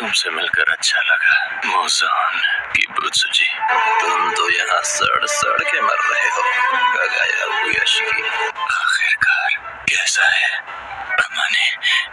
तुमसे मिलकर अच्छा लगा मोजान की बुत्सुजी। तुम तो यहाँ सड़ सड़ के मर रहे हो गगाया हुयशकी। आखिरकार कैसा है अमाने?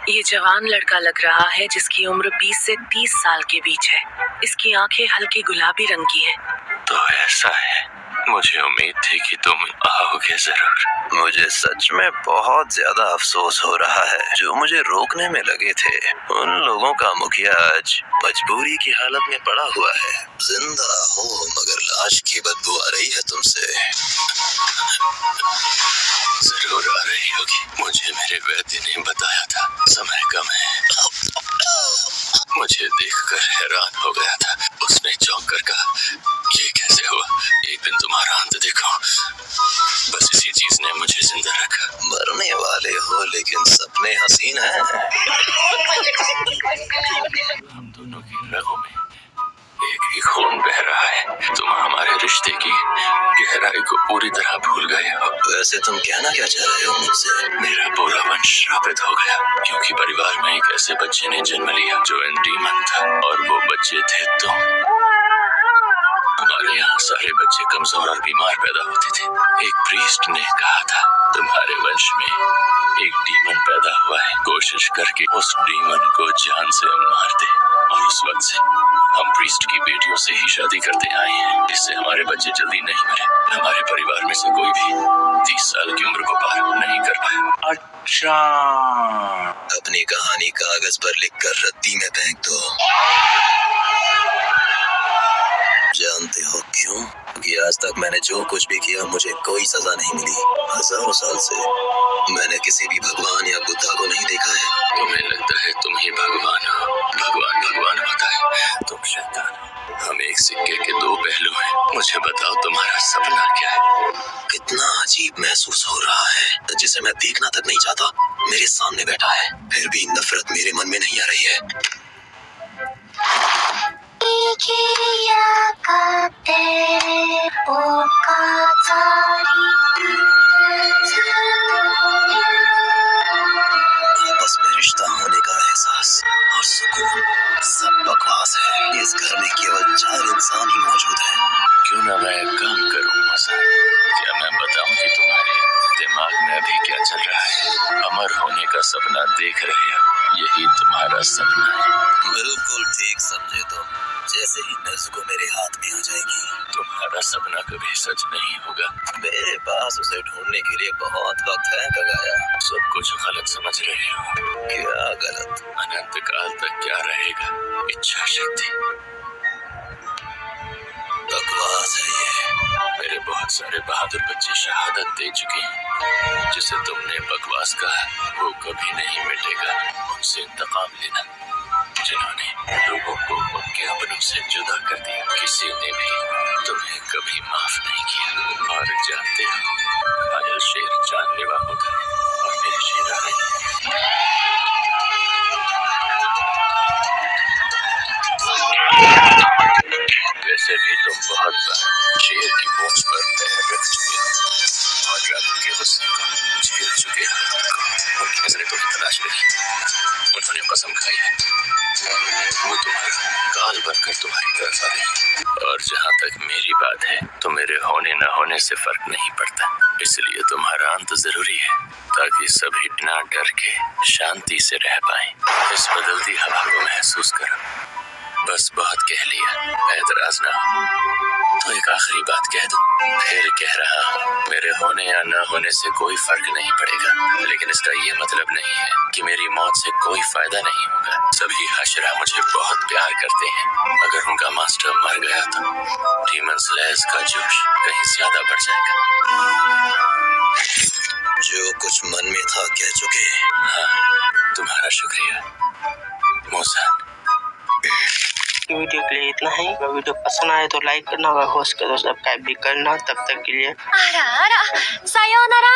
ये जवान लड़का लग रहा है जिसकी उम्र 20 से 30 साल के बीच है। इसकी आंखें हल्के गुलाबी रंग की हैं। तो ऐसा है, मुझे उम्मीद थी कि तुम आओगे जरूर। मुझे सच में बहुत ज्यादा अफसोस हो रहा है जो मुझे रोकने में लगे थे। उन लोगों का मुखिया आज मजबूरी की हालत में पड़ा हुआ है। जिंदा हो मगर लाश की बदबू आ रही है तुमसे। जरूर आ रही होगी, मुझे मेरे वैद्य ने बताया था। समय कम है। मुझे देखकर हैरान हो गया था। उसने चौंक कर कहा, ये कैसे हुआ? एक दिन तुम्हारा अंत देखो। बस इसी चीज ने मुझे जिंदा रखा। मरने वाले हो लेकिन सपने हसीन हैं। हम दोनों की रगों में एक ही खून बह रहा है। तुम हमारे रिश्ते की गहराई को पूरी तरह भूल गए हो। वैसे तुम कहना क्या चाह रहे हो मुझसे? मेरा पूरा वंश श्रापित हो गया क्योंकि परिवार में एक ऐसे बच्चे ने जन्म लिया जो एंटीमन था, और वो बच्चे थे तुम। हमारे यहाँ सारे बच्चे कमजोर और बीमार पैदा होते थे। एक प्रीस्ट ने कहा था तुम्हारे वंश में एक डीमन पैदा हुआ है, कोशिश करके उस डीमन को जान से मार दे। और उस वक्त से हम प्रीस्ट की बेटियों से ही शादी करते आए हैं, इससे हमारे बच्चे जल्दी नहीं मरे। हमारे परिवार में से कोई भी 30 साल की उम्र को पार नहीं कर पाया। अच्छा, अपनी कहानी कागज पर लिखकर रद्दी में फेंक दो। जानते हो क्यों? कि आज तक मैंने जो कुछ भी किया मुझे कोई सजा नहीं मिली। हजारों साल से मैंने किसी भी भगवान या बुद्धा को नहीं देखा है। तुम्हें लगता है तुम ही भगवान हो। भगवान भगवान होता है, तुम शैतान हो। हम एक सिक्के के दो पहलू हैं। मुझे बताओ तुम्हारा सपना क्या है? कितना अजीब महसूस हो रहा है, जिसे मैं देखना तक नहीं चाहता मेरे सामने बैठा है, फिर भी नफरत मेरे मन में नहीं आ रही है। आपस में रिश्ता होने का एहसास और सुकून सब बकवास है। इस घर में केवल 4 इंसान ही मौजूद हैं। क्यों ना मैं एक काम करूं मसान? क्या मैं बताऊं कि तुम्हारे दिमाग में अभी क्या चल रहा है? अमर होने का सपना देख रहे हो, यही तुम्हारा सपना है। बिल्कुल ठीक समझे तुम। जैसे ही नज़्को मेरे हाथ में आ जाएगी, तुम्हारा सपना कभी सच नहीं होगा। मेरे पास उसे ढूंढने के लिए बहुत वक्त है गगाया। सब कुछ गलत समझ रहे हो। क्या गलत? अनंत काल तक क्या रहेगा? इच्छा शक्ति। बकवास है ये। मेरे बहुत सारे बहादुर बच्चे शहादत दे चुके हैं। जिसे तुमने बकवास कहा वो कभी नहीं मिटेगा। उनसे इंतकाम लेना, जिन्होंने लोगों को उनके अपनों से जुदा कर दिया। किसी ने भी तुम्हें कभी माफ नहीं किया। और जानते हो, घायल शेर जानलेवा होता है और मेरे शेर आ रहे। वैसे भी तुम बहुत बार शेर की पूंछ पर पैर रख चुके हो और ड्रैगन के गुस्से को झेल चुके हो। उनकी नजरें तुम्हें तलाश रही, उन्होंने कसम खाई है, वो तुम्हारा काल बनकर तुम्हारी तरफ आ रही। और जहाँ तक मेरी बात है तो मेरे होने न होने से फर्क नहीं पड़ता। इसलिए तुम्हारा अंत जरूरी है ताकि सभी ना डर के शांति से रह पाएं। इस बदलती हवा को महसूस करो। बस बहुत कह लिया, ऐतराज ना हो तो एक आखिरी बात कह दूं। फिर कह रहा हूँ, मेरे होने या न होने से कोई फर्क नहीं पड़ेगा, लेकिन इसका ये मतलब नहीं है कि मेरी मौत से कोई फायदा नहीं होगा। सभी हशरा मुझे बहुत प्यार करते हैं। अगर उनका मास्टर मर गया तो डीमन स्लेयर्स का जोश कहीं ज्यादा बढ़ जाएगा। जो कुछ मन में था कह चुके। हाँ, तुम्हारा शुक्रिया मोसान। वीडियो के लिए इतना ही। अगर वीडियो पसंद आए तो लाइक करना और होस्ट करो, सब्सक्राइब भी करना। तब तक के लिए सायोनारा।